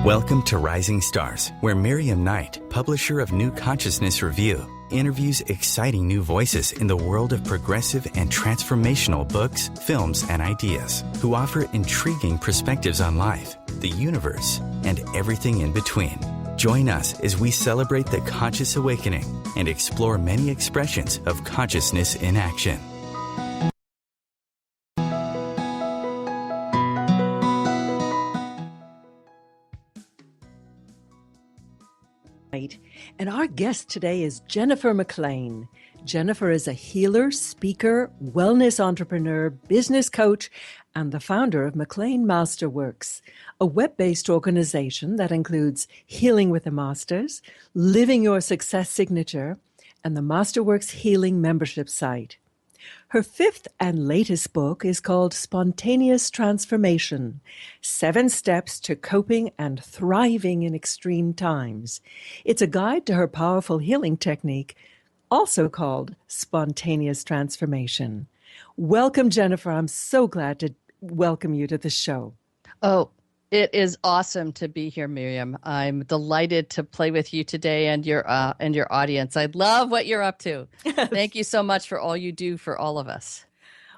Welcome to Rising Stars, where Miriam Knight, publisher of New Consciousness Review, interviews exciting new voices in the world of progressive and transformational books, films, and ideas, who offer intriguing perspectives on life, the universe, and everything in between. Join us as we celebrate the conscious awakening and explore many expressions of consciousness in action. And our guest today is Jennifer McLean. Jennifer is a healer, speaker, wellness entrepreneur, business coach, and the founder of McLean Masterworks, a web-based organization that includes Healing with the Masters, Living Your Success Signature, and the Masterworks Healing membership site. Her fifth and latest book is called Spontaneous Transformation: 7 Steps to Coping and Thriving in Extreme Times. It's a guide to her powerful healing technique, also called Spontaneous Transformation. Welcome, Jennifer. I'm so glad to welcome you to the show. Oh, it is awesome to be here, Miriam. I'm delighted to play with you today and your audience. I love what you're up to. Thank you so much for all you do for all of us.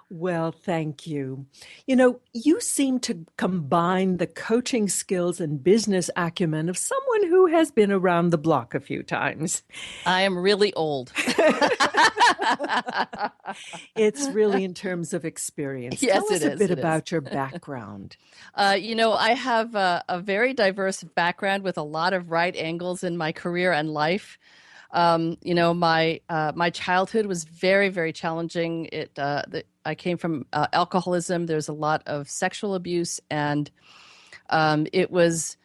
Well, thank you. You know, you seem to combine the coaching skills and business acumen of someone who has been around the block a few times. I am really old. It's really in terms of experience. Yes, Tell us a bit about your background. I have a very diverse background with a lot of right angles in my career and life. My childhood was very, very challenging. I came from alcoholism. There's a lot of sexual abuse, and it was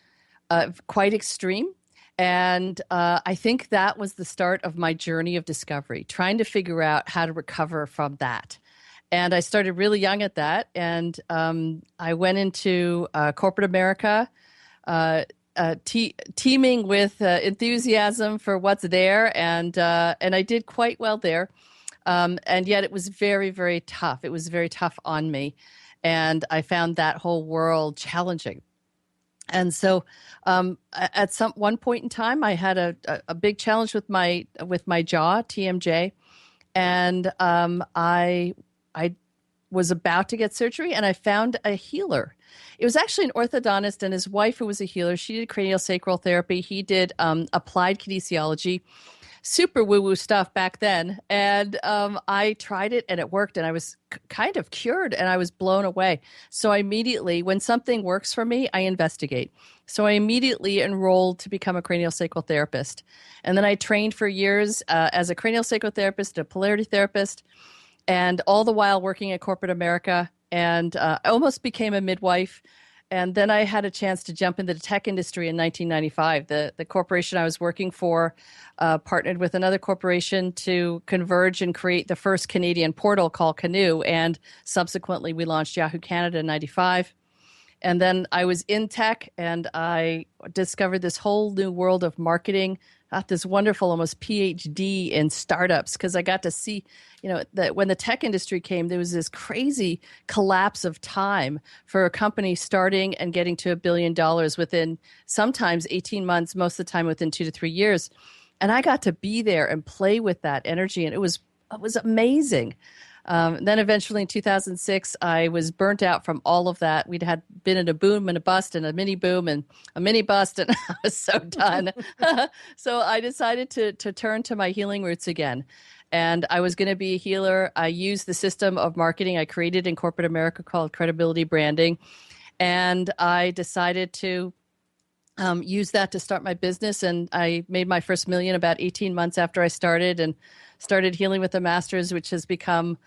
quite extreme. And I think that was the start of my journey of discovery, trying to figure out how to recover from that. And I started really young at that. And I went into corporate America, teeming with enthusiasm for what's there. And I did quite well there. And yet it was very, very tough. It was very tough on me. And I found that whole world challenging. And so at one point in time, I had a big challenge with my jaw, TMJ. And I was about to get surgery, and I found a healer. It was actually an orthodontist and his wife, who was a healer. She did craniosacral therapy. He did applied kinesiology. Super woo-woo stuff back then. And I tried it, and it worked, and I was kind of cured, and I was blown away. So I immediately, when something works for me, I investigate. So I immediately enrolled to become a craniosacral therapist. And then I trained for years as a craniosacral therapist, a polarity therapist, and all the while working at corporate America, and I almost became a midwife. And then I had a chance to jump into the tech industry in 1995. The corporation I was working for partnered with another corporation to converge and create the first Canadian portal called Canoe. And subsequently, we launched Yahoo Canada in 95. And then I was in tech, and I discovered this whole new world of marketing. Got this wonderful, almost PhD in startups, because I got to see, that when the tech industry came, there was this crazy collapse of time for a company starting and getting to $1 billion within sometimes 18 months, most of the time within 2 to 3 years. And I got to be there and play with that energy, and it was amazing. Then eventually in 2006, I was burnt out from all of that. We'd been in a boom and a bust and a mini boom and a mini bust, and I was so done. So I decided to turn to my healing roots again. And I was going to be a healer. I used the system of marketing I created in corporate America called credibility branding. And I decided to use that to start my business. And I made my first $1 million about 18 months after I started, and started Healing with the Masters, which has become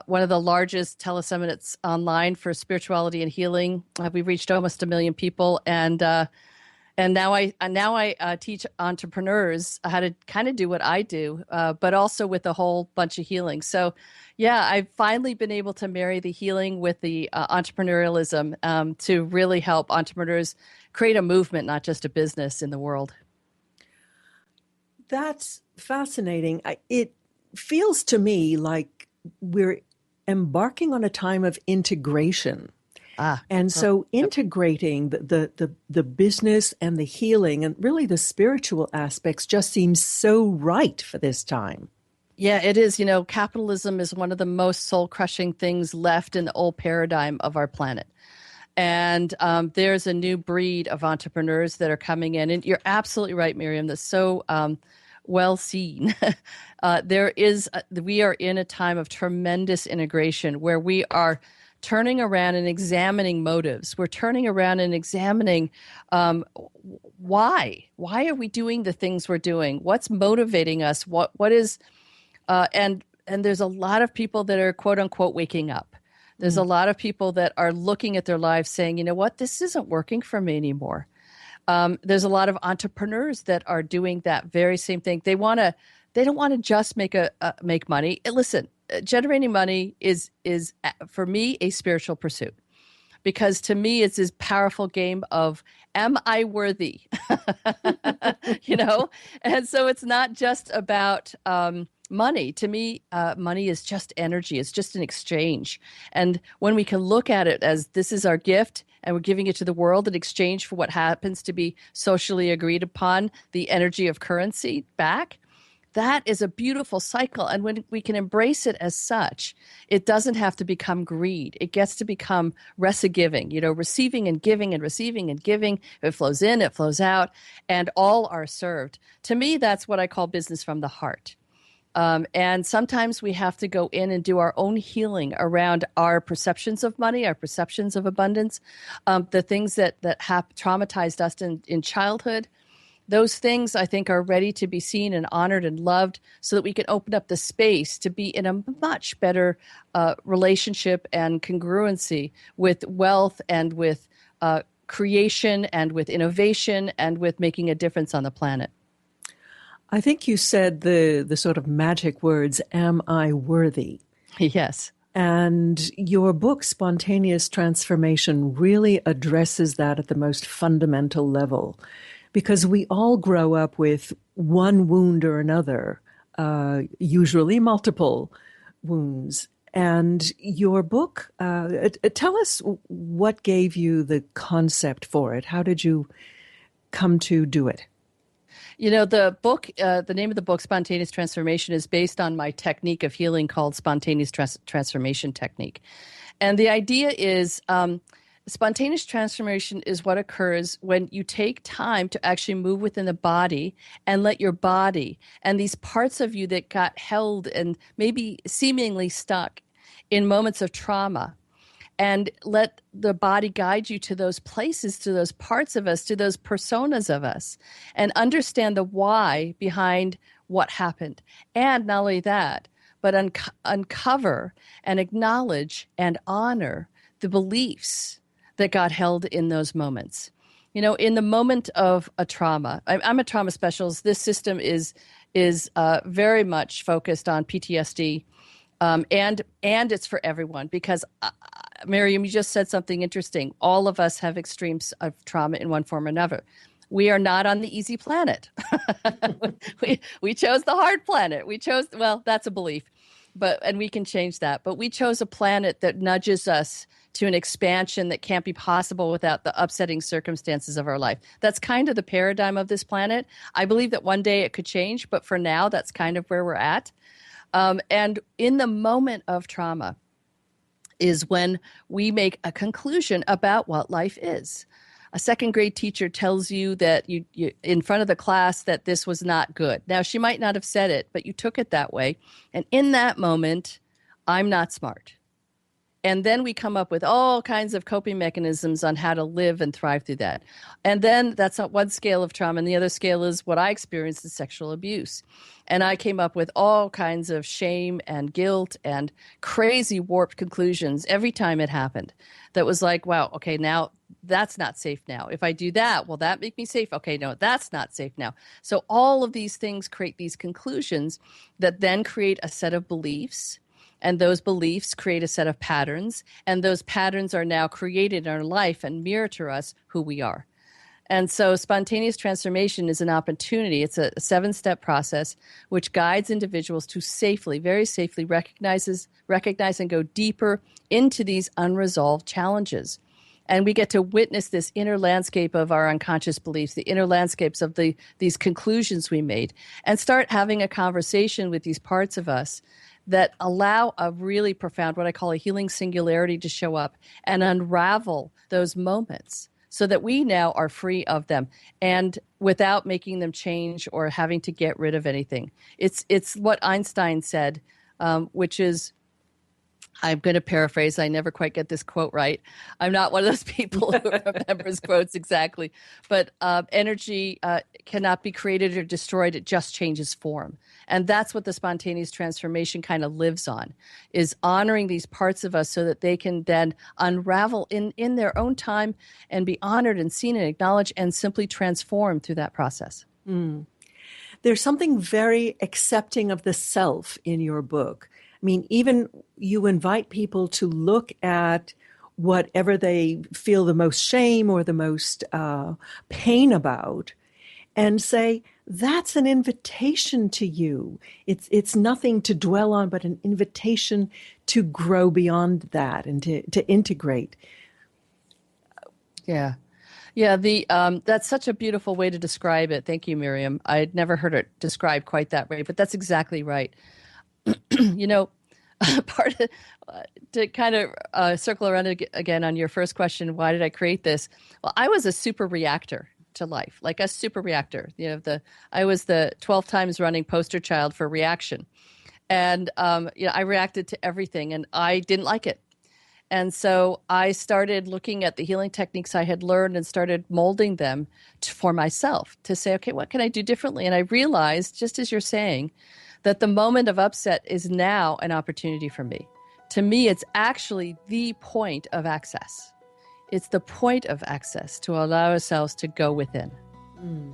one of the largest teleseminars online for spirituality and healing. We've reached almost 1 million people, and now I teach entrepreneurs how to kind of do what I do, but also with a whole bunch of healing. So, yeah, I've finally been able to marry the healing with the entrepreneurialism to really help entrepreneurs create a movement, not just a business, in the world. That's fascinating. It feels to me like we're embarking on a time of integration. And so integrating the business and the healing and really the spiritual aspects just seems so right for this time. Yeah, it is. Capitalism is one of the most soul-crushing things left in the old paradigm of our planet. And there's a new breed of entrepreneurs that are coming in. And you're absolutely right, Miriam. That's so well seen. We are in a time of tremendous integration where we are turning around and examining motives. We're turning around and examining why. Why are we doing the things we're doing? What's motivating us? What is and there's a lot of people that are quote unquote waking up. There's a lot of people that are looking at their lives saying, you know what, this isn't working for me anymore. There's a lot of entrepreneurs that are doing that very same thing. They don't want to just make money. Listen, generating money is for me a spiritual pursuit, because to me it's this powerful game of, am I worthy? And so it's not just about money. To me, money is just energy. It's just an exchange. And when we can look at it as this is our gift and we're giving it to the world in exchange for what happens to be socially agreed upon, the energy of currency back, that is a beautiful cycle. And when we can embrace it as such, it doesn't have to become greed. It gets to become reciprocity, receiving and giving and receiving and giving. It flows in, it flows out, and all are served. To me, that's what I call business from the heart. And sometimes we have to go in and do our own healing around our perceptions of money, our perceptions of abundance, the things that have traumatized us in childhood. Those things, I think, are ready to be seen and honored and loved so that we can open up the space to be in a much better relationship and congruency with wealth and with creation and with innovation and with making a difference on the planet. I think you said the sort of magic words, am I worthy? Yes. And your book, Spontaneous Transformation, really addresses that at the most fundamental level, because we all grow up with one wound or another, usually multiple wounds. And your book, tell us what gave you the concept for it. How did you come to do it? The book, the name of the book, Spontaneous Transformation, is based on my technique of healing called Spontaneous Transformation Technique. And the idea is spontaneous transformation is what occurs when you take time to actually move within the body and let your body and these parts of you that got held and maybe seemingly stuck in moments of trauma, and let the body guide you to those places, to those parts of us, to those personas of us, and understand the why behind what happened. And not only that, but uncover and acknowledge and honor the beliefs that got held in those moments. In the moment of a trauma, I'm a trauma specialist. This system is very much focused on PTSD, and it's for everyone because Miriam, you just said something interesting. All of us have extremes of trauma in one form or another. We are not on the easy planet. we chose the hard planet. That's a belief, and we can change that. But we chose a planet that nudges us to an expansion that can't be possible without the upsetting circumstances of our life. That's kind of the paradigm of this planet. I believe that one day it could change, but for now, that's kind of where we're at. And in the moment of trauma is when we make a conclusion about what life is. A second grade teacher tells you that you in front of the class that this was not good. Now, she might not have said it, but you took it that way. And in that moment, I'm not smart. And then we come up with all kinds of coping mechanisms on how to live and thrive through that. And then that's not one scale of trauma. And the other scale is what I experienced is sexual abuse. And I came up with all kinds of shame and guilt and crazy warped conclusions every time it happened. That was like, wow, okay, now that's not safe now. If I do that, will that make me safe? Okay, no, that's not safe now. So all of these things create these conclusions that then create a set of beliefs. And those beliefs create a set of patterns, and those patterns are now created in our life and mirror to us who we are. And so spontaneous transformation is an opportunity. It's a 7-step process which guides individuals to safely, very safely recognize and go deeper into these unresolved challenges. And we get to witness this inner landscape of our unconscious beliefs, the inner landscapes of these conclusions we made, and start having a conversation with these parts of us that allow a really profound, what I call a healing singularity, to show up and unravel those moments so that we now are free of them and without making them change or having to get rid of anything. It's what Einstein said, which is, I'm going to paraphrase. I never quite get this quote right. I'm not one of those people who remembers quotes exactly. But energy cannot be created or destroyed. It just changes form. And that's what the spontaneous transformation kind of lives on, is honoring these parts of us so that they can then unravel in their own time and be honored and seen and acknowledged and simply transform through that process. Mm. There's something very accepting of the self in your book. I mean, even you invite people to look at whatever they feel the most shame or the most pain about and say, that's an invitation to you. It's nothing to dwell on, but an invitation to grow beyond that and to integrate. Yeah. Yeah, that's such a beautiful way to describe it. Thank you, Miriam. I'd never heard it described quite that way, but that's exactly right. You know, part of, to kind of circle around again on your first question, why did I create this? Well, I was a super reactor to life, like a super reactor. You know, I was the 12 times running poster child for reaction. And, I reacted to everything and I didn't like it. And so I started looking at the healing techniques I had learned and started molding them for myself to say, okay, what can I do differently? And I realized, just as you're saying, that the moment of upset is now an opportunity for me. To me, it's actually the point of access. It's the point of access to allow ourselves to go within. Mm.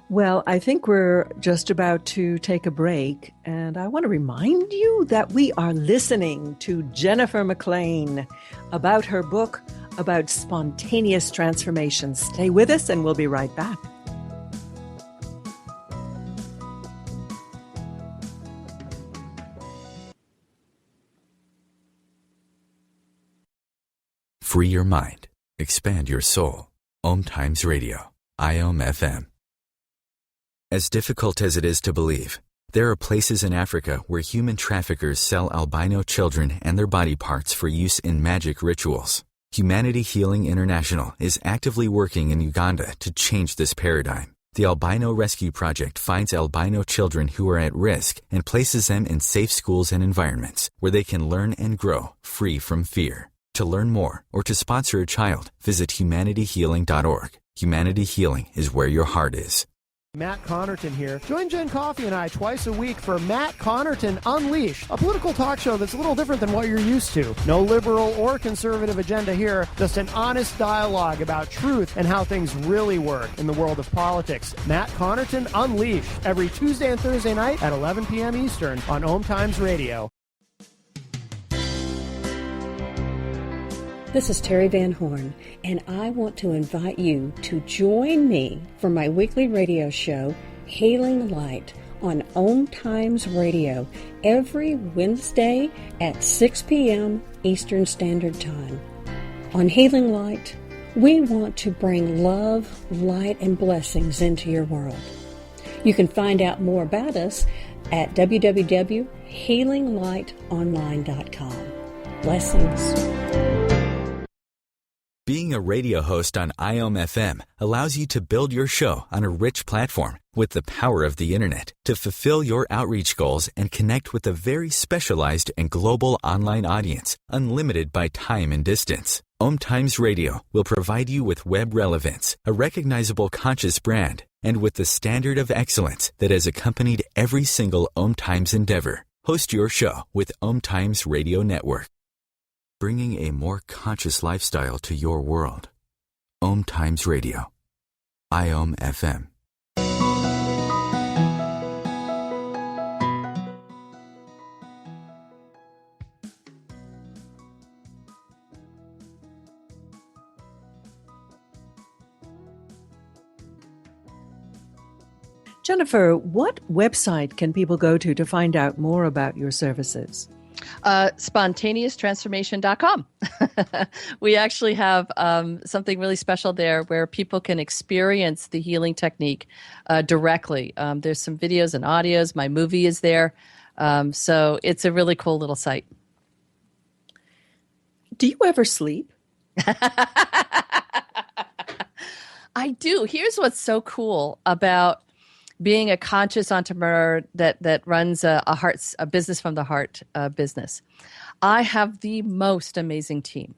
Well, I think we're just about to take a break, and I want to remind you that we are listening to Jennifer McLean about her book about spontaneous transformation. Stay with us, and we'll be right back. Free your mind. Expand your soul. OMTimes Radio. IOM FM. As difficult as it is to believe, there are places in Africa where human traffickers sell albino children and their body parts for use in magic rituals. Humanity Healing International is actively working in Uganda to change this paradigm. The Albino Rescue Project finds albino children who are at risk and places them in safe schools and environments where they can learn and grow free from fear. To learn more or to sponsor a child, visit humanityhealing.org. Humanity Healing is where your heart is. Matt Connerton here. Join Jen Coffey and I twice a week for Matt Connerton Unleashed, a political talk show that's a little different than what you're used to. No liberal or conservative agenda here, just an honest dialogue about truth and how things really work in the world of politics. Matt Connerton Unleashed, every Tuesday and Thursday night at 11 p.m. Eastern on OMTimes Radio. This is Terry Van Horn, and I want to invite you to join me for my weekly radio show, Healing Light, on OMTimes Radio, every Wednesday at 6 p.m. Eastern Standard Time. On Healing Light, we want to bring love, light, and blessings into your world. You can find out more about us at www.healinglightonline.com. Blessings. Being a radio host on IOM FM allows you to build your show on a rich platform with the power of the internet to fulfill your outreach goals and connect with a very specialized and global online audience, unlimited by time and distance. OMTimes Radio will provide you with web relevance, a recognizable conscious brand, and with the standard of excellence that has accompanied every single OMTimes endeavor. Host your show with OMTimes Radio Network, bringing a more conscious lifestyle to your world. OMTimes Radio. IOM FM. Jennifer, what website can people go to find out more about your services? Spontaneoustransformation.com. We actually have something really special there where people can experience the healing technique directly. There's some videos and audios. My movie is there. So it's a really cool little site. Do you ever sleep? I do. Here's what's so cool about being a conscious entrepreneur that runs a business from the heart business. I have the most amazing team.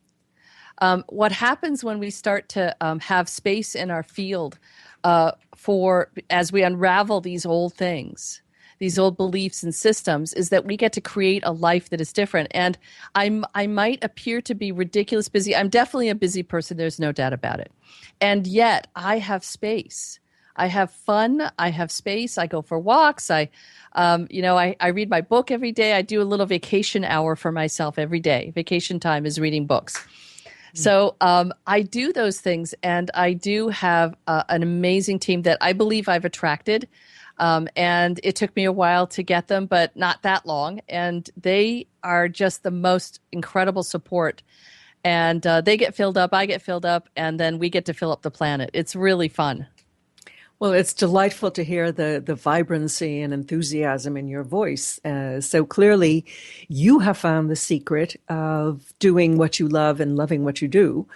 What happens when we start to have space in our field as we unravel these old things, these old beliefs and systems, is that we get to create a life that is different. And I might appear to be ridiculous busy. I'm definitely a busy person. There's no doubt about it. And yet I have space. I have fun. I have space. I go for walks. I read my book every day. I do a little vacation hour for myself every day. Vacation time is reading books. So I do those things, and I do have an amazing team that I believe I've attracted. And it took me a while to get them, but not that long. And they are just the most incredible support. And they get filled up, I get filled up, and then we get to fill up the planet. It's really fun. Well, it's delightful to hear the vibrancy and enthusiasm in your voice. So clearly, you have found the secret of doing what you love and loving what you do.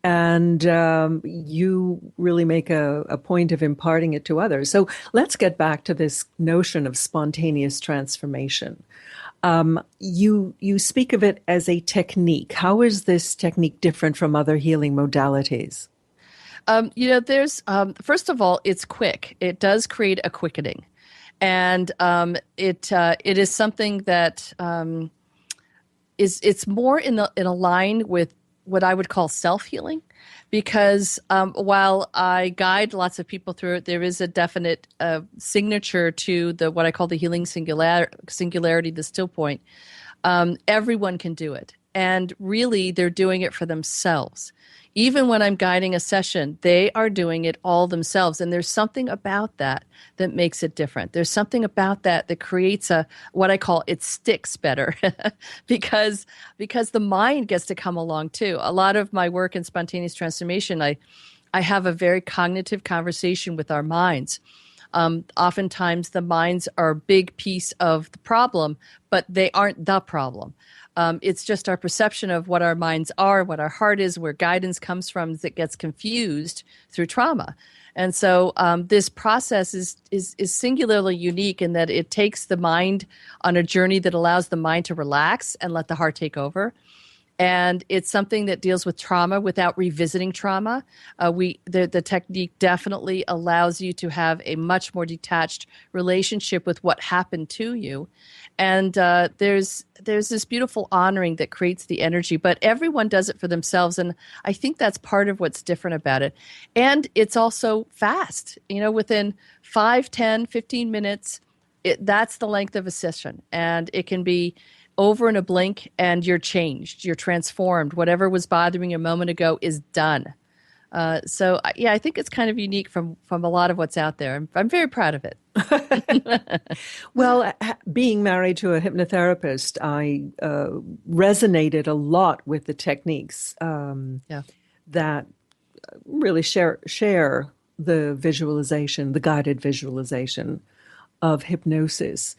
And you really make a point of imparting it to others. So let's get back to this notion of spontaneous transformation. You speak of it as a technique. How is this technique different from other healing modalities? There's first of all, it's quick. It does create a quickening, and it is something that it's more in a line with what I would call self-healing, because while I guide lots of people through it, there is a definite signature to what I call the healing singularity, the still point. Everyone can do it, and really, they're doing it for themselves. Even when I'm guiding a session, they are doing it all themselves. And there's something about that makes it different. There's something about that creates what I call it sticks better because the mind gets to come along too. A lot of my work in spontaneous transformation, I have a very cognitive conversation with our minds. Oftentimes the minds are a big piece of the problem, but they aren't the problem. It's just our perception of what our minds are, what our heart is, where guidance comes from that gets confused through trauma. And so this process is singularly unique in that it takes the mind on a journey that allows the mind to relax and let the heart take over. And it's something that deals with trauma without revisiting trauma. The technique definitely allows you to have a much more detached relationship with what happened to you. And there's this beautiful honoring that creates the energy, but everyone does it for themselves. And I think that's part of what's different about it. And it's also fast, within 5, 10, 15 minutes, that's the length of a session. And it can be over in a blink and you're changed, you're transformed. Whatever was bothering you a moment ago is done. So I think it's kind of unique from a lot of what's out there. I'm very proud of it. Well, being married to a hypnotherapist, I resonated a lot with the techniques that really share the visualization, the guided visualization of hypnosis.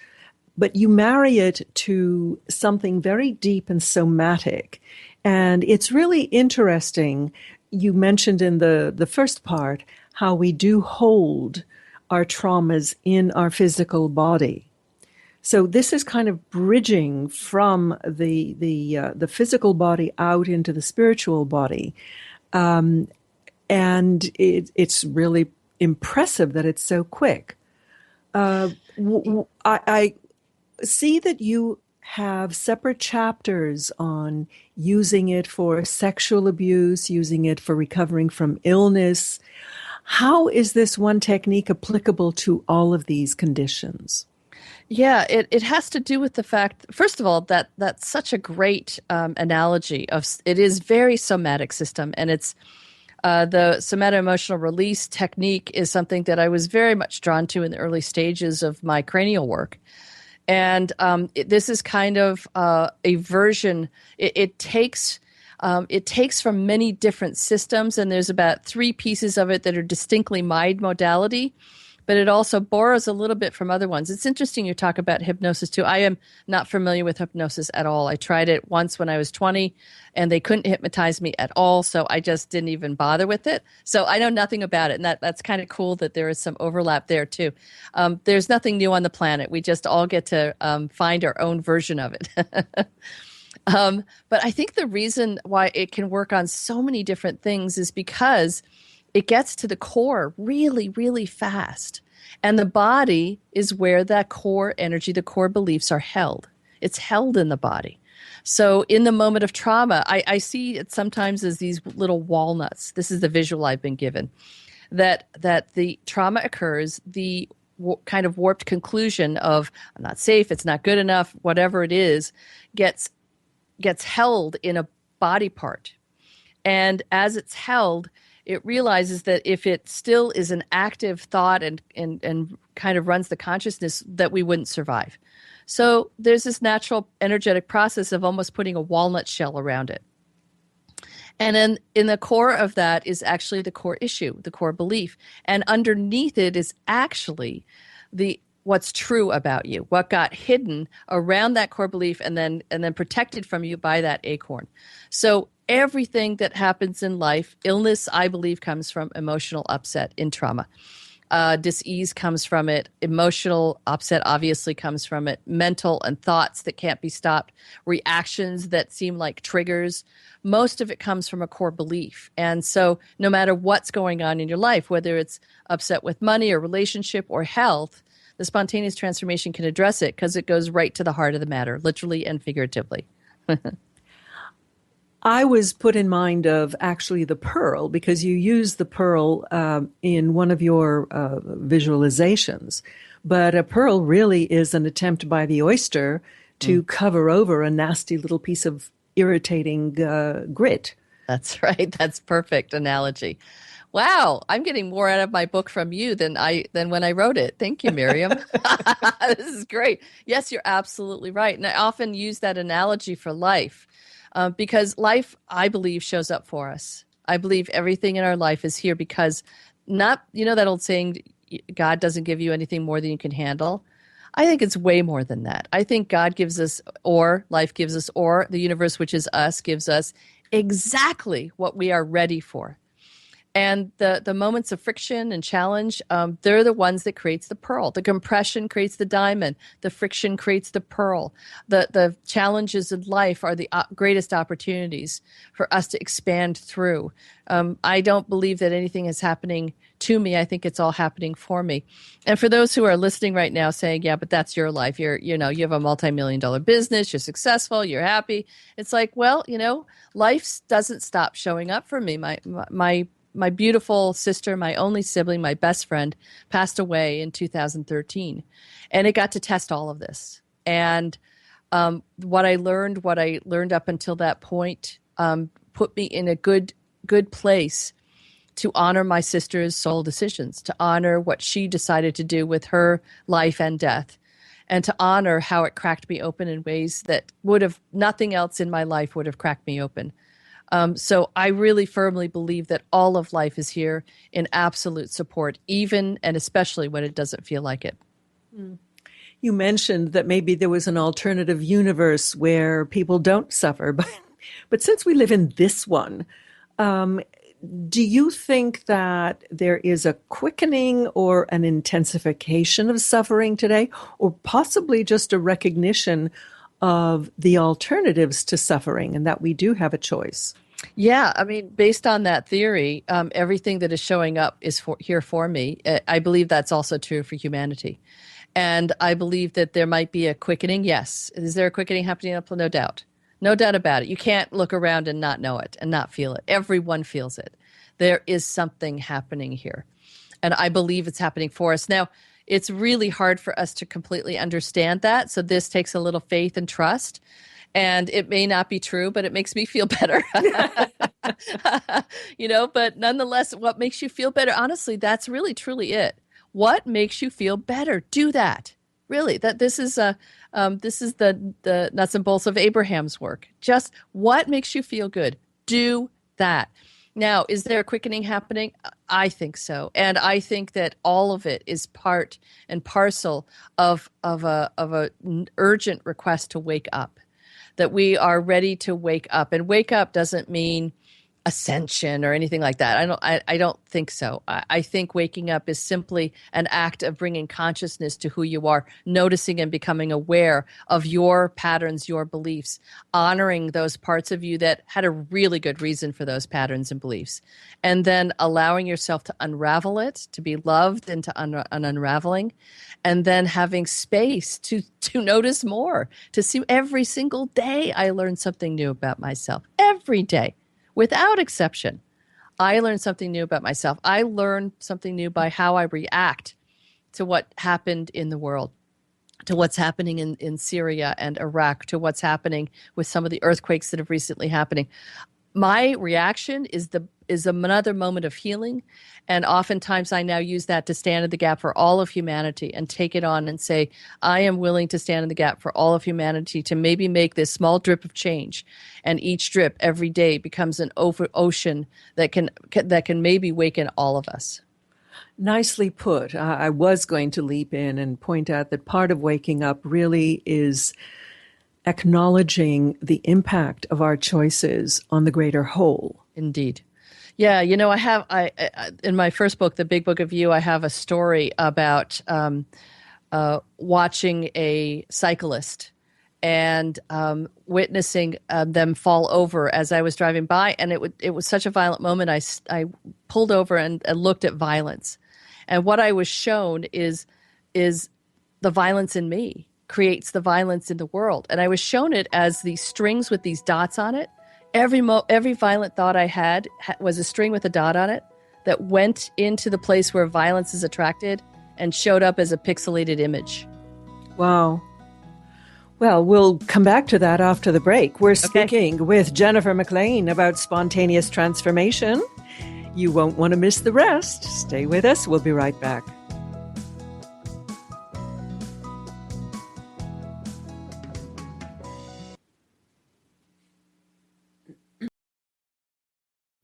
But you marry it to something very deep and somatic. And it's really interesting. You mentioned in the first part how we do hold our traumas in our physical body. So this is kind of bridging from the physical body out into the spiritual body. And it's really impressive that it's so quick. I see that you have separate chapters on using it for sexual abuse, using it for recovering from illness. How is this one technique applicable to all of these conditions? Yeah, it has to do with the fact, first of all, that's such a great analogy of it is very somatic system, and it's the somato-emotional release technique is something that I was very much drawn to in the early stages of my cranial work. And this is kind of a version. It takes from many different systems, and there's about 3 pieces of it that are distinctly my modality, but it also borrows a little bit from other ones. It's interesting you talk about hypnosis too. I am not familiar with hypnosis at all. I tried it once when I was 20, and they couldn't hypnotize me at all, so I just didn't even bother with it. So I know nothing about it, and that's kind of cool that there is some overlap there too. There's nothing new on the planet. We just all get to find our own version of it. But I think the reason why it can work on so many different things is because it gets to the core really, really fast. And the body is where that core energy, the core beliefs are held. It's held in the body. So in the moment of trauma, I see it sometimes as these little walnuts. This is the visual I've been given, that the trauma occurs, the kind of warped conclusion of I'm not safe, it's not good enough, whatever it is, gets held in a body part. And as it's held, it realizes that if it still is an active thought and kind of runs the consciousness, that we wouldn't survive. So there's this natural energetic process of almost putting a walnut shell around it. And then in the core of that is actually the core issue, the core belief. And underneath it is actually what's true about you, what got hidden around that core belief and then protected from you by that acorn. So everything that happens in life, illness, I believe, comes from emotional upset in trauma. Dis-ease comes from it. Emotional upset obviously comes from it. Mental and thoughts that can't be stopped. Reactions that seem like triggers. Most of it comes from a core belief. And so no matter what's going on in your life, whether it's upset with money or relationship or health, the spontaneous transformation can address it because it goes right to the heart of the matter, literally and figuratively. I was put in mind of actually the pearl because you use the pearl in one of your visualizations. But a pearl really is an attempt by the oyster to cover over a nasty little piece of irritating grit. That's right. That's perfect analogy. Wow, I'm getting more out of my book from you than when I wrote it. Thank you, Miriam. This is great. Yes, you're absolutely right. And I often use that analogy for life. Because life, I believe, shows up for us. I believe everything in our life is here because that old saying, God doesn't give you anything more than you can handle. I think it's way more than that. I think God gives us, or life gives us, or the universe, which is us, gives us exactly what we are ready for. And the moments of friction and challenge, they're the ones that creates the pearl. The compression creates the diamond. The friction creates the pearl. The challenges in life are the greatest opportunities for us to expand through. I don't believe that anything is happening to me. I think it's all happening for me. And for those who are listening right now saying, yeah, but that's your life. You have a multi-million-dollar business. You're successful. You're happy. It's like, well, life doesn't stop showing up for me. My beautiful sister, my only sibling, my best friend, passed away in 2013. And it got to test all of this. And what I learned up until that point, put me in a good place to honor my sister's soul decisions, to honor what she decided to do with her life and death, and to honor how it cracked me open in ways that nothing else in my life would have cracked me open. So I really firmly believe that all of life is here in absolute support, even and especially when it doesn't feel like it. You mentioned that maybe there was an alternative universe where people don't suffer, but since we live in this one, do you think that there is a quickening or an intensification of suffering today, or possibly just a recognition of the alternatives to suffering and that we do have a choice? Yeah, I mean, based on that theory, everything that is showing up is here for me. I believe that's also true for humanity. And I believe that there might be a quickening. Yes. Is there a quickening happening? No doubt. No doubt about it. You can't look around and not know it and not feel it. Everyone feels it. There is something happening here. And I believe it's happening for us. Now, it's really hard for us to completely understand that. So this takes a little faith and trust. And it may not be true, but it makes me feel better. But nonetheless, what makes you feel better? Honestly, that's really, truly it. What makes you feel better? Do that. Really, that this is the nuts and bolts of Abraham's work. Just what makes you feel good, do that. Now, is there a quickening happening? I think so, and I think that all of it is part and parcel of a urgent request to wake up. That we are ready to wake up, and wake up doesn't mean ascension or anything like that. I don't think so. I think waking up is simply an act of bringing consciousness to who you are, noticing and becoming aware of your patterns, your beliefs, honoring those parts of you that had a really good reason for those patterns and beliefs, and then allowing yourself to unravel it, to be loved into an unraveling, and then having space to notice more, to see every single day I learn something new about myself. Every day. Without exception, I learn something new about myself. I learn something new by how I react to what happened in the world, to what's happening in Syria and Iraq, to what's happening with some of the earthquakes that have recently happening. My reaction is another moment of healing, and oftentimes I now use that to stand in the gap for all of humanity and take it on and say, I am willing to stand in the gap for all of humanity to maybe make this small drip of change, and each drip every day becomes an ocean that can maybe waken all of us. Nicely put. I was going to leap in and point out that part of waking up really is acknowledging the impact of our choices on the greater whole. Indeed. Yeah, I in my first book, The Big Book of You, I have a story about watching a cyclist and witnessing them fall over as I was driving by, and it was such a violent moment. I pulled over and looked at violence, and what I was shown is the violence in me creates the violence in the world. And I was shown it as these strings with these dots on it. Every violent thought I had was a string with a dot on it that went into the place where violence is attracted and showed up as a pixelated image. Wow. Well, we'll come back to that after the break. We're speaking with Jennifer Mclain about spontaneous transformation. You won't want to miss the rest. Stay with us. We'll be right back.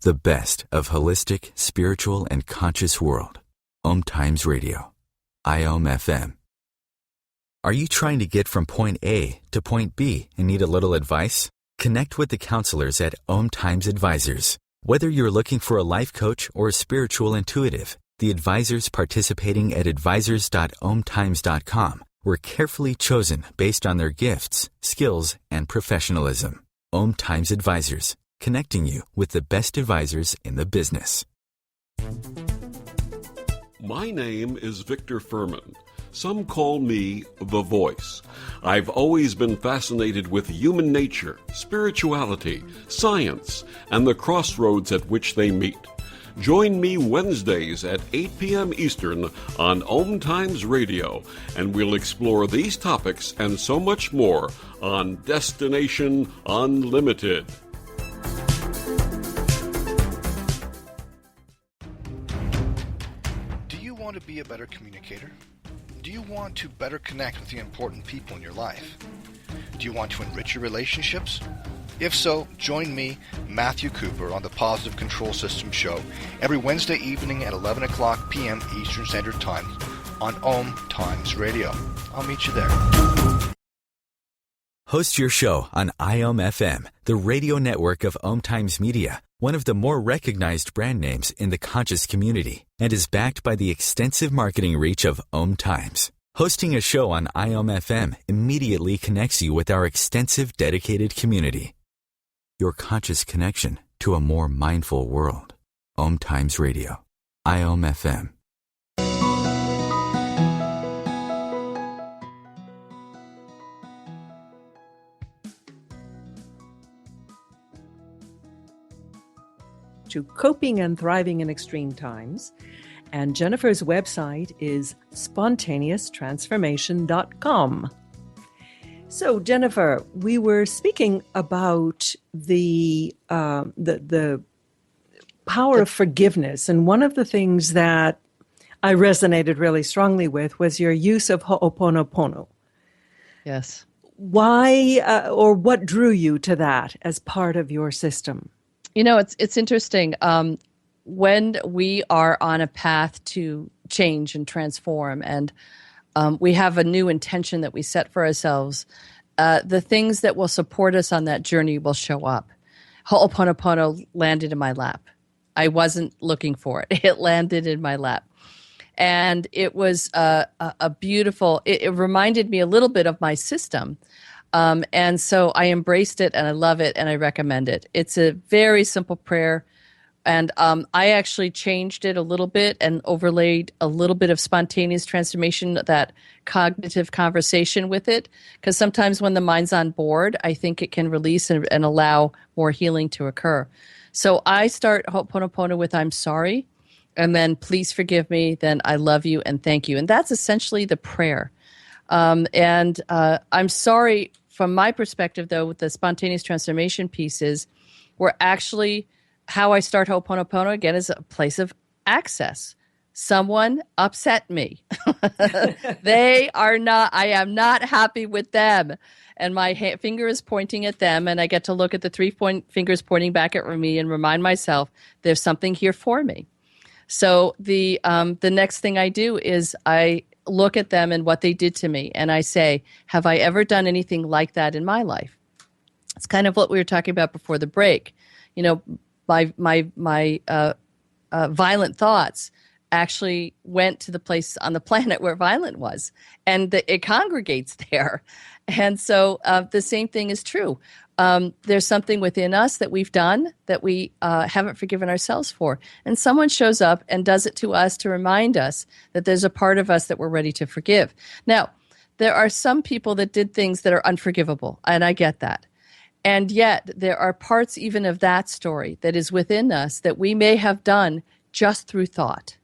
The best of holistic, spiritual, and conscious world. OMTimes Radio. IOM FM. Are you trying to get from point A to point B and need a little advice? Connect with the counselors at OMTimes Advisors. Whether you're looking for a life coach or a spiritual intuitive, the advisors participating at advisors.omtimes.com were carefully chosen based on their gifts, skills, and professionalism. OMTimes Advisors. Connecting you with the best advisors in the business. My name is Victor Furman. Some call me The Voice. I've always been fascinated with human nature, spirituality, science, and the crossroads at which they meet. Join me Wednesdays at 8 p.m. Eastern on OMTimes Radio, and we'll explore these topics and so much more on Destination Unlimited. Want to be a better communicator? Do you want to better connect with the important people in your life? Do you want to enrich your relationships? If so, join me, Matthew Cooper, on the Positive Control System Show every Wednesday evening at 11 o'clock p.m. Eastern Standard Time on OMTimes Radio. I'll meet you there. Host your show on IOM FM, the radio network of OMTimes Media, one of the more recognized brand names in the conscious community, and is backed by the extensive marketing reach of OMTimes. Hosting a show on IOM FM immediately connects you with our extensive dedicated community. Your conscious connection to a more mindful world. OMTimes Radio. IOM FM. To coping and thriving in extreme times. And Jennifer's website is spontaneoustransformation.com. So, Jennifer, we were speaking about the power of forgiveness, and one of the things that I resonated really strongly with was your use of Ho'oponopono. Yes. Why or what drew you to that as part of your system? It's interesting. When we are on a path to change and transform, and we have a new intention that we set for ourselves, the things that will support us on that journey will show up. Ho'oponopono landed in my lap. I wasn't looking for it. It landed in my lap. And it was a beautiful, it reminded me a little bit of my system. And so I embraced it and I love it and I recommend it. It's a very simple prayer. And I actually changed it a little bit and overlaid a little bit of spontaneous transformation, that cognitive conversation with it. Because sometimes when the mind's on board, I think it can release and allow more healing to occur. So I start Ho'oponopono with I'm sorry, and then please forgive me, then I love you and thank you. And that's essentially the prayer. And I'm sorry, from my perspective, though, with the spontaneous transformation pieces, we're actually, how I start Ho'oponopono, again, is a place of access. Someone upset me. I am not happy with them. And my finger is pointing at them, and I get to look at the fingers pointing back at me and remind myself there's something here for me. So the next thing I do is I look at them and what they did to me, and I say, have I ever done anything like that in my life? It's kind of what we were talking about before the break. My violent thoughts actually went to the place on the planet where violent was, and it congregates there. And so the same thing is true. There's something within us that we've done that we haven't forgiven ourselves for. And someone shows up and does it to us to remind us that there's a part of us that we're ready to forgive. Now, there are some people that did things that are unforgivable, and I get that. And yet there are parts even of that story that is within us that we may have done just through thought.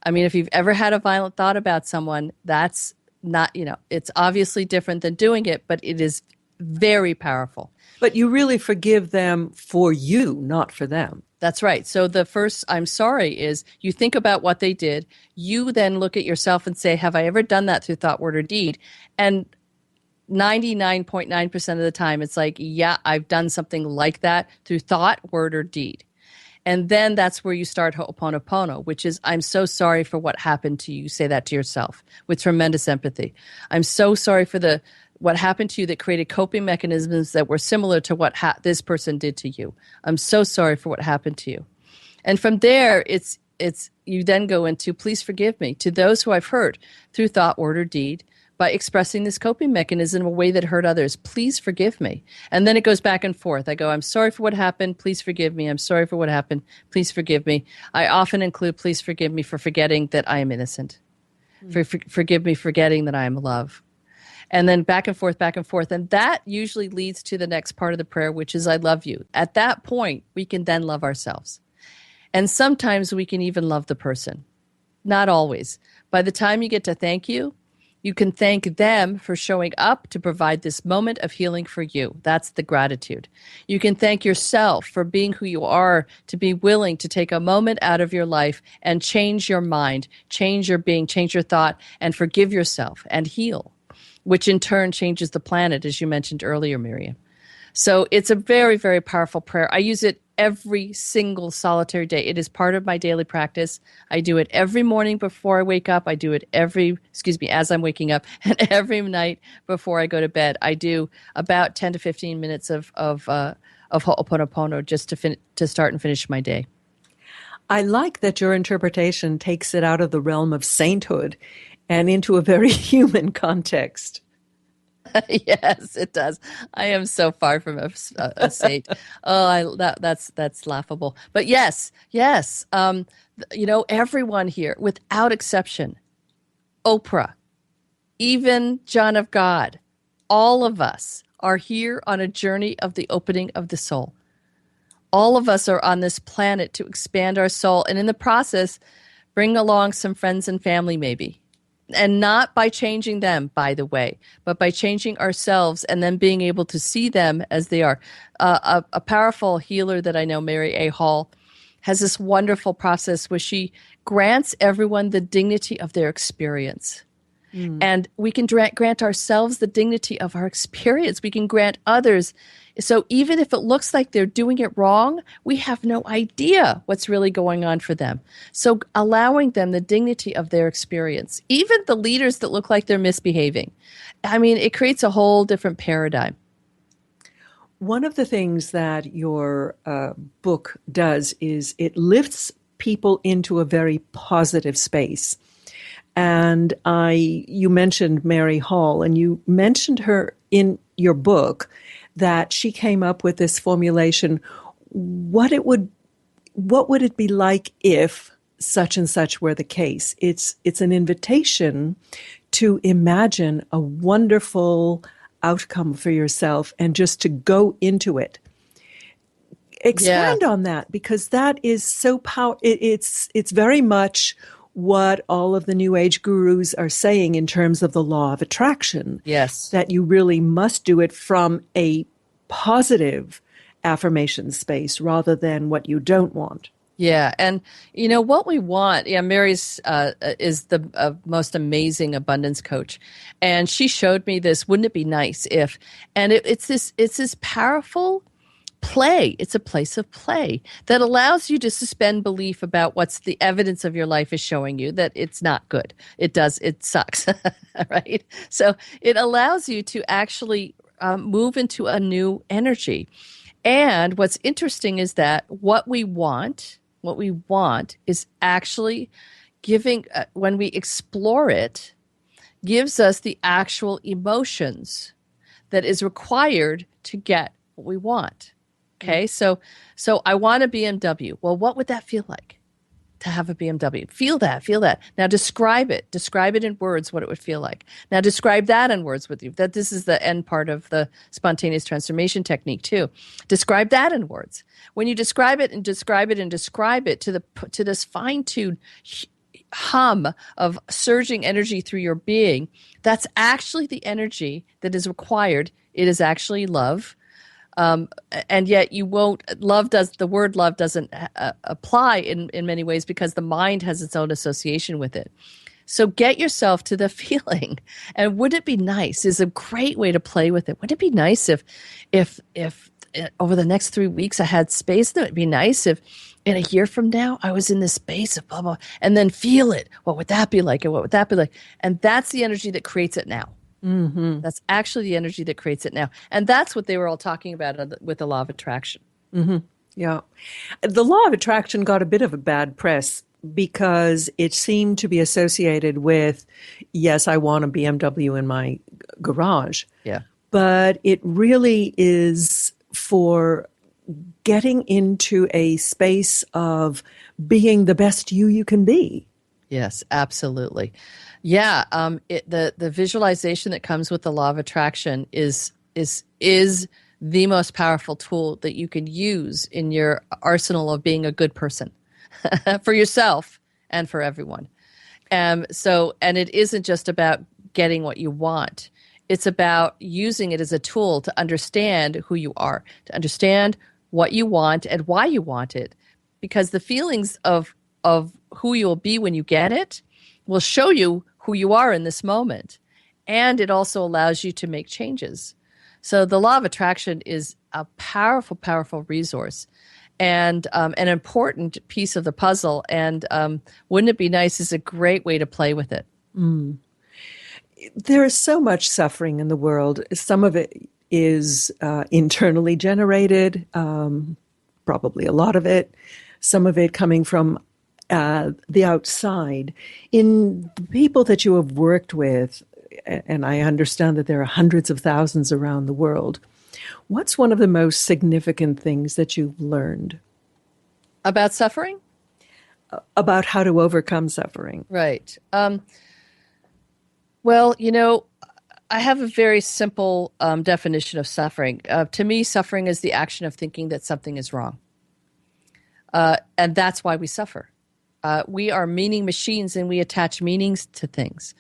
I mean, if you've ever had a violent thought about someone, that's not, it's obviously different than doing it, but it is very powerful. But you really forgive them for you, not for them. That's right. So the first I'm sorry is you think about what they did. You then look at yourself and say, have I ever done that through thought, word, or deed? And 99.9% of the time, it's like, yeah, I've done something like that through thought, word, or deed. And then that's where you start Ho'oponopono, which is, I'm so sorry for what happened to you. You say that to yourself with tremendous empathy. I'm so sorry for what happened to you that created coping mechanisms that were similar to what this person did to you. I'm so sorry for what happened to you. And from there, it's you then go into, please forgive me, to those who I've hurt through thought, word, or deed, by expressing this coping mechanism in a way that hurt others. Please forgive me. And then it goes back and forth. I go, I'm sorry for what happened. Please forgive me. I'm sorry for what happened. Please forgive me. I often include, please forgive me for forgetting that I am innocent. Forgive me forgetting that I am love. And then back and forth, back and forth. And that usually leads to the next part of the prayer, which is I love you. At that point, we can then love ourselves. And sometimes we can even love the person. Not always. By the time you get to thank you, you can thank them for showing up to provide this moment of healing for you. That's the gratitude. You can thank yourself for being who you are, to be willing to take a moment out of your life and change your mind, change your being, change your thought, and forgive yourself and heal, which in turn changes the planet, as you mentioned earlier, Miriam. So it's a very, very powerful prayer. I use it every single solitary day. It is part of my daily practice. I do it every morning before I wake up. I do it as I'm waking up, and every night before I go to bed. I do about 10 to 15 minutes of Ho'oponopono just to start and finish my day. I like that your interpretation takes it out of the realm of sainthood and into a very human context. Yes, it does. I am so far from a saint. That's laughable. But yes. Everyone here, without exception, Oprah, even John of God, all of us are here on a journey of the opening of the soul. All of us are on this planet to expand our soul, and in the process, bring along some friends and family, maybe. And not by changing them, by the way, but by changing ourselves and then being able to see them as they are. A powerful healer that I know, Mary A. Hall, has this wonderful process where she grants everyone the dignity of their experience. And we can grant ourselves the dignity of our experience. We can grant others. So even if it looks like they're doing it wrong, we have no idea what's really going on for them. So allowing them the dignity of their experience, even the leaders that look like they're misbehaving. I mean, it creates a whole different paradigm. One of the things that your book does is it lifts people into a very positive space. And you mentioned Mary Hall, and you mentioned her in your book that she came up with this formulation. What would it be like if such and such were the case? It's an invitation to imagine a wonderful outcome for yourself and just to go into it. Expand on that, because that is so powerful. It's very much what all of the New Age gurus are saying in terms of the law of attraction. Yes. That you really must do it from a positive affirmation space rather than what you don't want. Yeah. And, what we want, Mary's is the most amazing abundance coach. And she showed me this, wouldn't it be nice if, and it's this powerful play. It's a place of play that allows you to suspend belief about what's the evidence of your life is showing you that it's not good. It sucks, right? So it allows you to actually move into a new energy. And what's interesting is that what we want is actually giving, when we explore it, gives us the actual emotions that is required to get what we want. Okay, so I want a BMW. Well, what would that feel like to have a BMW? Feel that. Now describe it. Describe it in words, what it would feel like. Now describe that in words with you. That this is the end part of the spontaneous transformation technique too. Describe that in words. When you describe it to this fine-tuned hum of surging energy through your being, that's actually the energy that is required. It is actually love. And yet the word love doesn't apply in many ways because the mind has its own association with it. So get yourself to the feeling. And wouldn't it be nice is a great way to play with it. Wouldn't it be nice if over the next 3 weeks I had space? That would be nice if in a year from now I was in this space of blah, blah, and then feel it. What would that be like? And what would that be like? And that's the energy that creates it now. Mm-hmm. That's actually the energy that creates it now. And that's what they were all talking about with the law of attraction. Mm-hmm. Yeah. The law of attraction got a bit of a bad press because it seemed to be associated with, yes, I want a BMW in my garage. Yeah. But it really is for getting into a space of being the best you can be. Yes, absolutely. Yeah, the visualization that comes with the law of attraction is the most powerful tool that you can use in your arsenal of being a good person for yourself and for everyone. And it isn't just about getting what you want. It's about using it as a tool to understand who you are, to understand what you want and why you want it, because the feelings of who you'll be when you get it will show you who you are in this moment. And it also allows you to make changes. So the law of attraction is a powerful, powerful resource and an important piece of the puzzle. And wouldn't it be nice is a great way to play with it. Mm. There is so much suffering in the world. Some of it is internally generated, probably a lot of it. Some of it coming from the outside. In the people that you have worked with, and I understand that there are hundreds of thousands around the world, what's one of the most significant things that you've learned? About suffering? About how to overcome suffering. Right. Well, I have a very simple definition of suffering. To me, suffering is the action of thinking that something is wrong. And that's why we suffer. We are meaning machines and we attach meanings to things.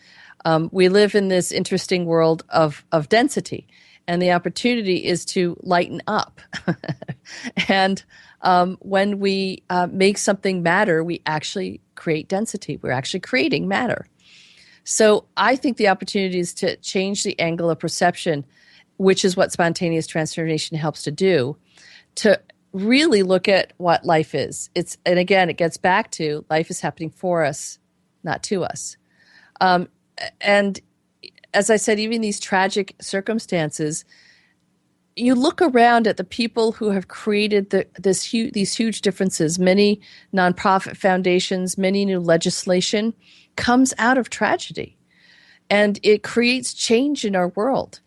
We live in this interesting world of density, and the opportunity is to lighten up. And when we make something matter, we actually create density. We're actually creating matter. So I think the opportunity is to change the angle of perception, which is what spontaneous transformation helps to do, to really look at what life is. And again, it gets back to life is happening for us, not to us. And as I said, even these tragic circumstances, you look around at the people who have created these huge differences. Many nonprofit foundations, many new legislation comes out of tragedy, and it creates change in our world.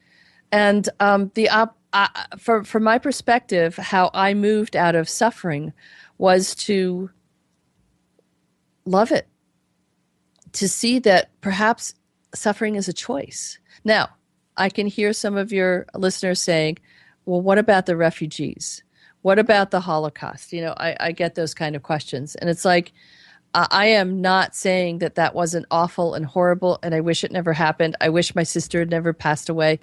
And from my perspective, how I moved out of suffering was to love it, to see that perhaps suffering is a choice. Now, I can hear some of your listeners saying, well, what about the refugees? What about the Holocaust? I get those kind of questions. And it's like, I am not saying that wasn't awful and horrible, and I wish it never happened. I wish my sister had never passed away.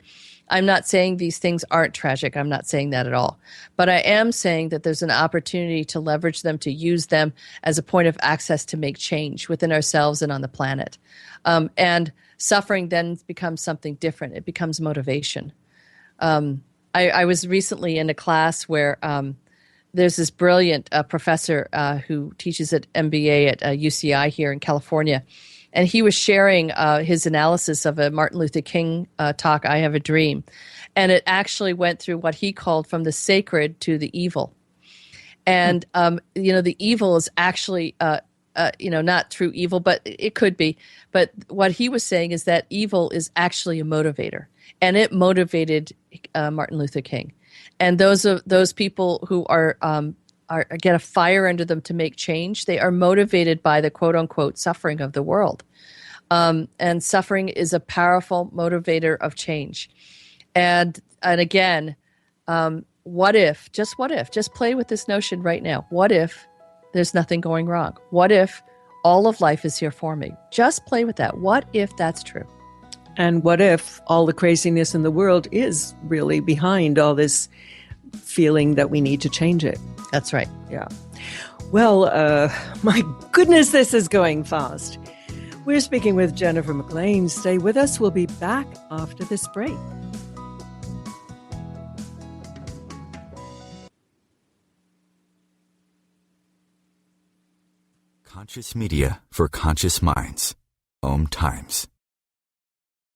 I'm not saying these things aren't tragic. I'm not saying that at all. But I am saying that there's an opportunity to leverage them, to use them as a point of access to make change within ourselves and on the planet. And suffering then becomes something different. It becomes motivation. I was recently in a class where there's this brilliant professor who teaches at MBA at UCI here in California. And he was sharing his analysis of a Martin Luther King talk, I Have a Dream. And it actually went through what he called from the sacred to the evil. And, the evil is actually, not true evil, but it could be. But what he was saying is that evil is actually a motivator. And it motivated Martin Luther King. And those people who are get a fire under them to make change, they are motivated by the quote unquote suffering of the world. And suffering is a powerful motivator of change. And again, what if, just play with this notion right now. What if there's nothing going wrong? What if all of life is here for me? Just play with that. What if that's true? And what if all the craziness in the world is really behind all this feeling that we need to change it? That's right. Yeah. Well, my goodness, this is going fast. We're speaking with Jennifer McLean. Stay with us. We'll be back after this break. Conscious media for conscious minds. OMTimes.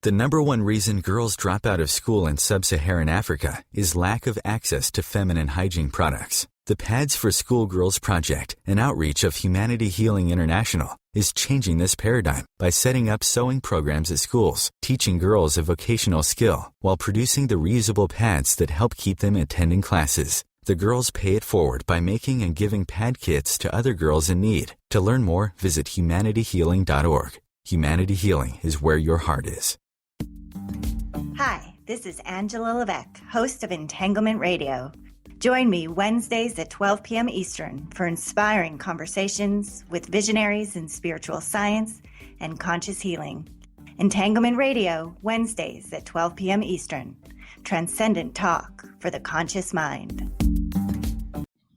The number one reason girls drop out of school in sub-Saharan Africa is lack of access to feminine hygiene products. The Pads for Schoolgirls Project, an outreach of Humanity Healing International, is changing this paradigm by setting up sewing programs at schools, teaching girls a vocational skill, while producing the reusable pads that help keep them attending classes. The girls pay it forward by making and giving pad kits to other girls in need. To learn more, visit humanityhealing.org. Humanity Healing is where your heart is. Hi, this is Angela Levesque, host of Entanglement Radio. Join me Wednesdays at 12 p.m. Eastern for inspiring conversations with visionaries in spiritual science and conscious healing. Entanglement Radio, Wednesdays at 12 p.m. Eastern. Transcendent talk for the conscious mind.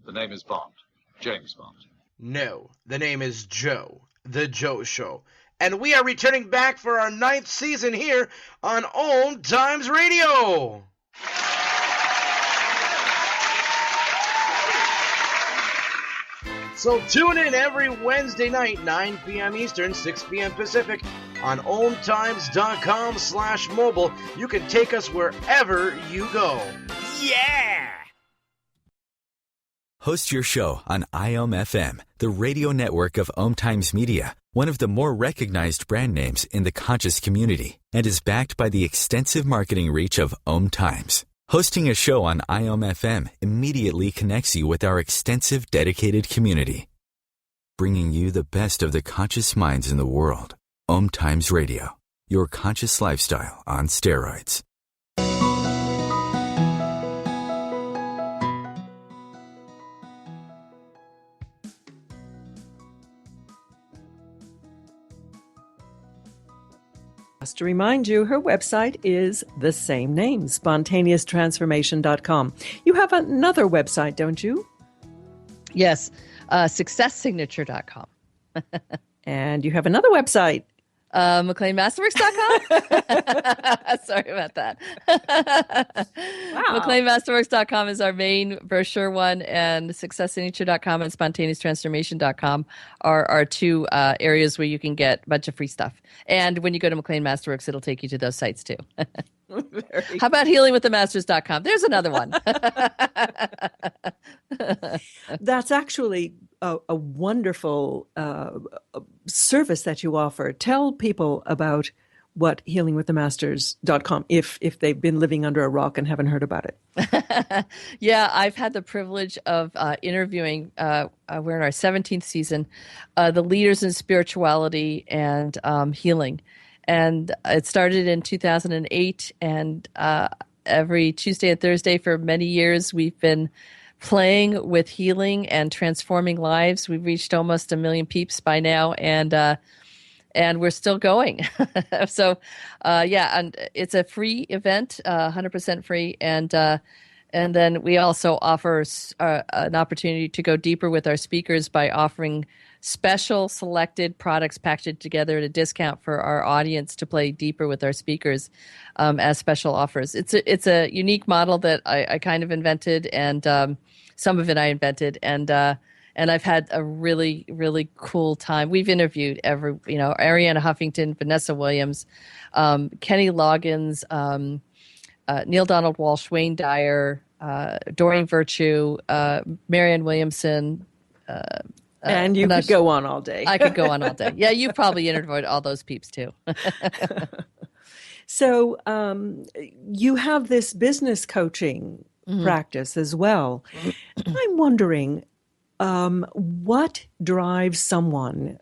The name is Bond. James Bond. No, the name is Joe. The Joe Show. And we are returning back for our 9th season here on OMTimes Radio. So tune in every Wednesday night, 9 p.m. Eastern, 6 p.m. Pacific, on OMTimes.com/mobile. You can take us wherever you go. Yeah! Host your show on IOM-FM, the radio network of OMTimes Media, one of the more recognized brand names in the conscious community, and is backed by the extensive marketing reach of OMTimes. Hosting a show on IOM-FM immediately connects you with our extensive dedicated community, bringing you the best of the conscious minds in the world. OMTimes Radio, your conscious lifestyle on steroids. Just to remind you, her website is the same name, spontaneoustransformation.com. You have another website, don't you? Yes, successignature.com. And you have another website. McLeanMasterworks.com. Sorry about that. Wow. McLeanMasterworks.com is our main brochure one, and SuccessSignature.com and SpontaneousTransformation.com are our two areas where you can get a bunch of free stuff. And when you go to McLean Masterworks, it'll take you to those sites too. How about HealingWithTheMasters.com? There's another one. That's actually a wonderful service that you offer. Tell people about what healingwiththemasters.com if they've been living under a rock and haven't heard about it. Yeah, I've had the privilege of interviewing, we're in our 17th season, the leaders in spirituality and healing. And it started in 2008, and every Tuesday and Thursday for many years, we've been playing with healing and transforming lives. We've reached almost 1 million peeps by now, and we're still going. So, and it's a free event, 100% free, and then we also offer an opportunity to go deeper with our speakers by offering special selected products packaged together at a discount for our audience to play deeper with our speakers as special offers. It's a unique model that I kind of invented, and some of it I invented, and I've had a really, really cool time. We've interviewed Arianna Huffington, Vanessa Williams, Kenny Loggins, Neil Donald Walsh, Wayne Dyer, Doreen Virtue, Marianne Williamson. And you could go on all day. I could go on all day. Yeah, you probably interviewed all those peeps too. So you have this business coaching practice as well. I'm wondering, what drives someone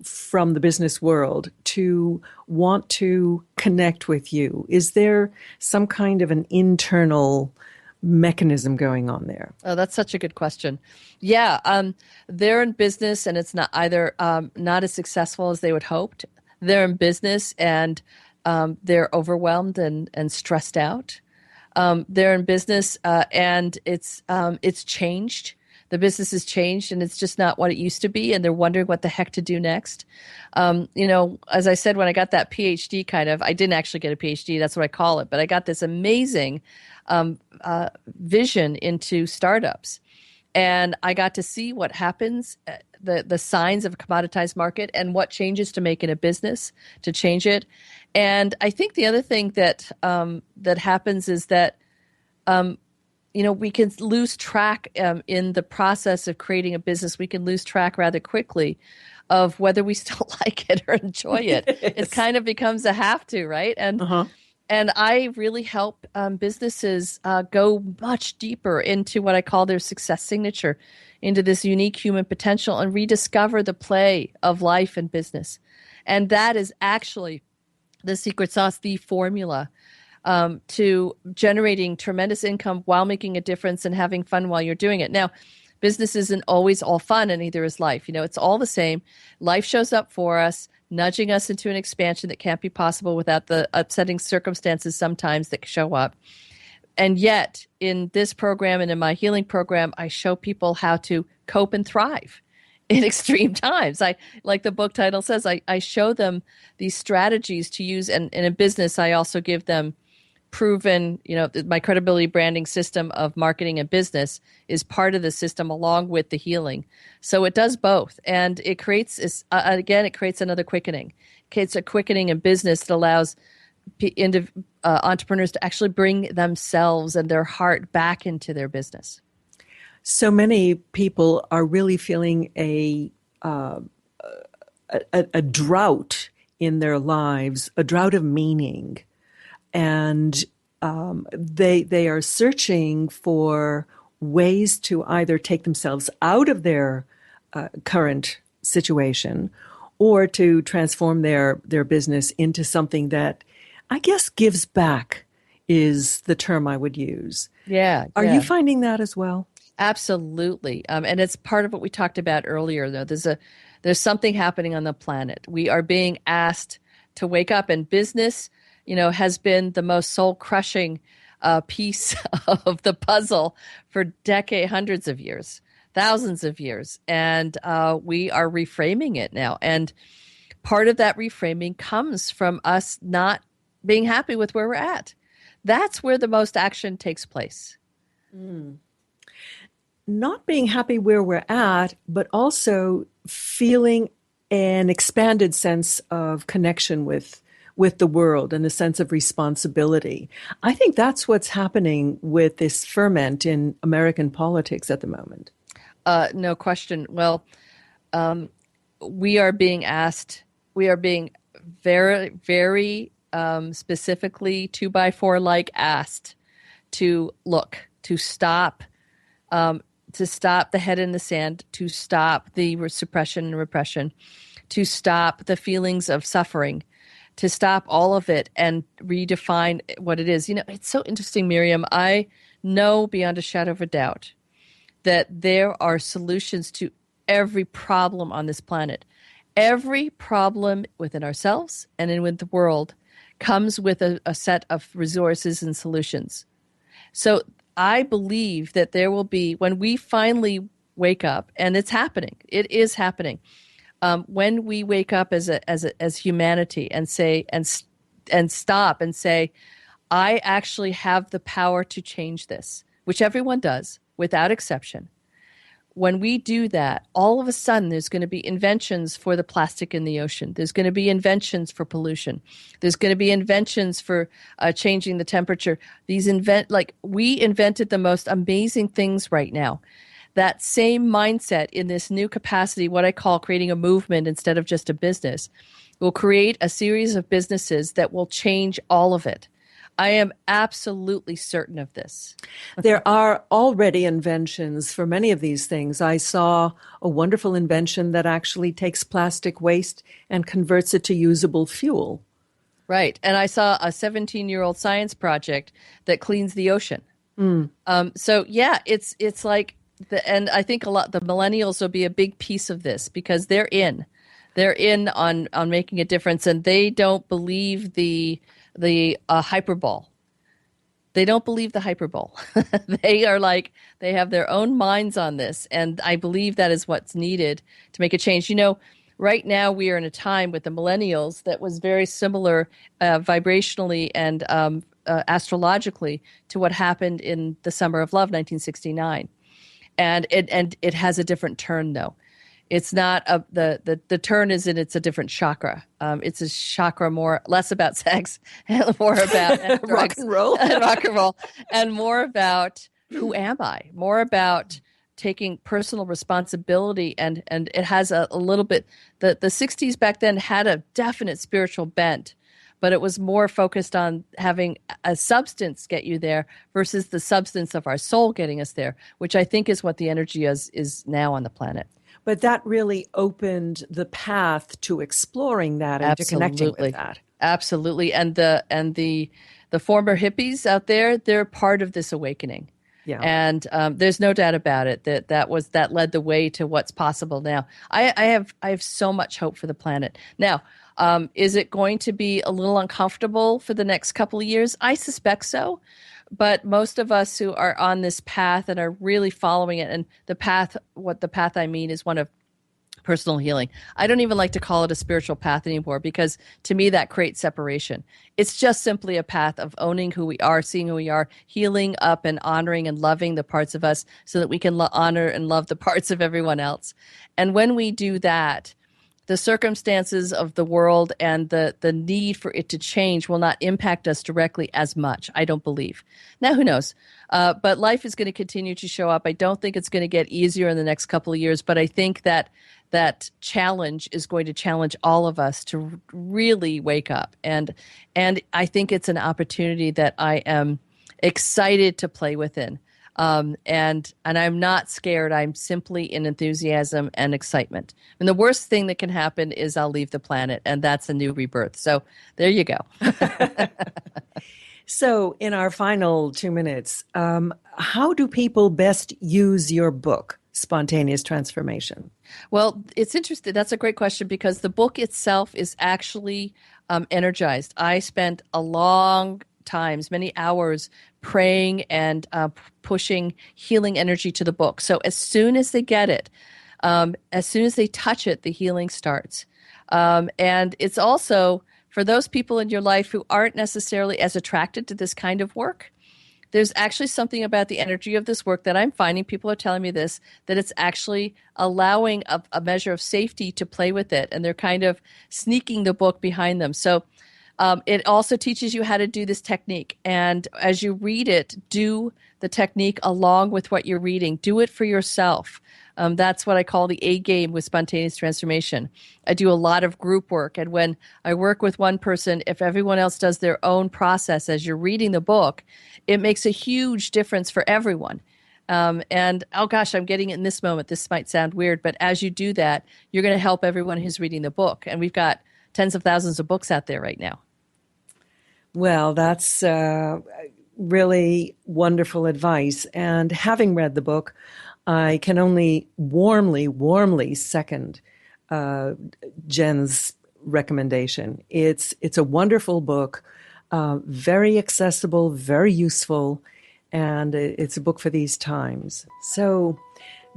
from the business world to want to connect with you? Is there some kind of an internal mechanism going on there? Oh, that's such a good question. Yeah, they're in business, and it's not either not as successful as they would hoped. They're in business, and they're overwhelmed and stressed out. They're in business, and it's changed. The business has changed, and it's just not what it used to be, and they're wondering what the heck to do next. As I said, when I got that PhD, I didn't actually get a PhD, that's what I call it, but I got this amazing vision into startups. And I got to see what happens, the signs of a commoditized market, and what changes to make in a business to change it. And I think the other thing that happens is that we can lose track in the process of creating a business. We can lose track rather quickly of whether we still like it or enjoy it. It kind of becomes a have to, right? And I really help businesses go much deeper into what I call their success signature, into this unique human potential, and rediscover the play of life and business. And that is actually the secret sauce, the formula to generating tremendous income while making a difference and having fun while you're doing it. Now, business isn't always all fun, and neither is life. It's all the same. Life shows up for us, nudging us into an expansion that can't be possible without the upsetting circumstances sometimes that show up. And yet, in this program and in my healing program, I show people how to cope and thrive in extreme times. Like the book title says, I show them these strategies to use. And in a business, I also give them proven, my credibility branding system of marketing and business is part of the system along with the healing. So it does both. And it creates, it creates another quickening. It creates a quickening in business that allows entrepreneurs to actually bring themselves and their heart back into their business. So many people are really feeling a drought in their lives, a drought of meaning. And they are searching for ways to either take themselves out of their current situation or to transform their business into something that I guess gives back is the term I would use. Yeah. Are you finding that as well? Absolutely. And it's part of what we talked about earlier, though. There's something happening on the planet. We are being asked to wake up, and business has been the most soul-crushing piece of the puzzle for hundreds of years. thousands of years. And we are reframing it now. And part of that reframing comes from us not being happy with where we're at. That's where the most action takes place. Not being happy where we're at, but also feeling an expanded sense of connection with the world and a sense of responsibility. I think that's what's happening with this ferment in American politics at the moment. No question. Well, we are being very, very specifically 2x4-like asked to look, to stop the head in the sand, to stop the suppression and repression, to stop the feelings of suffering, to stop all of it and redefine what it is. You know, it's so interesting, Miriam. I know beyond a shadow of a doubt that there are solutions to every problem on this planet. Every problem within ourselves and in with the world comes with a set of resources and solutions. So I believe that there will be, when we finally wake up, and it's happening, it is happening, when we wake up as humanity and say and stop and say, I actually have the power to change this, which everyone does without exception. When we do that, all of a sudden there's going to be inventions for the plastic in the ocean. There's going to be inventions for pollution. There's going to be inventions for changing the temperature. We invented the most amazing things right now. That same mindset in this new capacity, what I call creating a movement instead of just a business, will create a series of businesses that will change all of it. I am absolutely certain of this. There are already inventions for many of these things. I saw a wonderful invention that actually takes plastic waste and converts it to usable fuel. Right. And I saw a 17-year-old science project that cleans the ocean. So yeah, it's like, and I think the millennials will be a big piece of this because they're in on making a difference, and they don't believe the hyperbole. They don't believe the hyperbole. They are like, they have their own minds on this. And I believe that is what's needed to make a change. You know, right now we are in a time with the millennials that was very similar vibrationally and astrologically to what happened in the Summer of Love, 1969. And it has a different turn though. It's not the turn is it's a different chakra. It's a chakra less about sex and more about rock and roll, and more about who am I? More about taking personal responsibility, and it has a little bit. The 60s back then had a definite spiritual bent, but it was more focused on having a substance get you there versus the substance of our soul getting us there, which I think is what the energy is now on the planet. But that really opened the path to exploring that and to connecting with that. Absolutely. And the former hippies out there, they're part of this awakening. Yeah. And there's no doubt about it that led the way to what's possible now. I have so much hope for the planet. Now, is it going to be a little uncomfortable for the next couple of years? I suspect so. But most of us who are on this path and are really following it, and the path I mean is one of personal healing. I don't even like to call it a spiritual path anymore because to me that creates separation. It's just simply a path of owning who we are, seeing who we are, healing up and honoring and loving the parts of us so that we can honor and love the parts of everyone else. And when we do that, the circumstances of the world and the need for it to change will not impact us directly as much, I don't believe. Now, who knows? But life is going to continue to show up. I don't think it's going to get easier in the next couple of years, but I think that challenge is going to challenge all of us to really wake up. And I think it's an opportunity that I am excited to play within. And I'm not scared. I'm simply in enthusiasm and excitement. And the worst thing that can happen is I'll leave the planet, and that's a new rebirth. So there you go. So in our final 2 minutes, how do people best use your book, Spontaneous Transformation? Well, it's interesting. That's a great question because the book itself is actually energized. I spent a long times, many hours praying and pushing healing energy to the book. So as soon as they get it, as soon as they touch it, the healing starts. And it's also for those people in your life who aren't necessarily as attracted to this kind of work. There's actually something about the energy of this work that I'm finding, people are telling me this, that it's actually allowing a measure of safety to play with it. And they're kind of sneaking the book behind them. So it also teaches you how to do this technique. And as you read it, do the technique along with what you're reading. Do it for yourself. That's what I call the A game with spontaneous transformation. I do a lot of group work. And when I work with one person, if everyone else does their own process as you're reading the book, it makes a huge difference for everyone. And, oh gosh, I'm getting it in this moment. This might sound weird, but as you do that, you're going to help everyone who's reading the book. And we've got tens of thousands of books out there right now. Well, that's really wonderful advice. And having read the book, I can only warmly second Jen's recommendation. It's a wonderful book, very accessible, very useful, and it's a book for these times. So,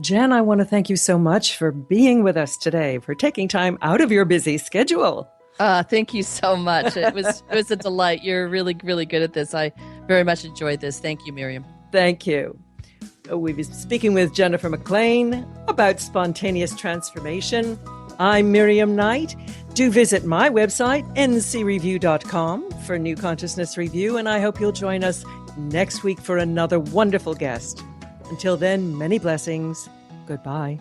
Jen, I want to thank you so much for being with us today, for taking time out of your busy schedule. Thank you so much. It was a delight. You're really, really good at this. I very much enjoyed this. Thank you, Miriam. Thank you. We've been speaking with Jennifer McLean about spontaneous transformation. I'm Miriam Knight. Do visit my website, ncreview.com, for New Consciousness Review, and I hope you'll join us next week for another wonderful guest. Until then, many blessings. Goodbye.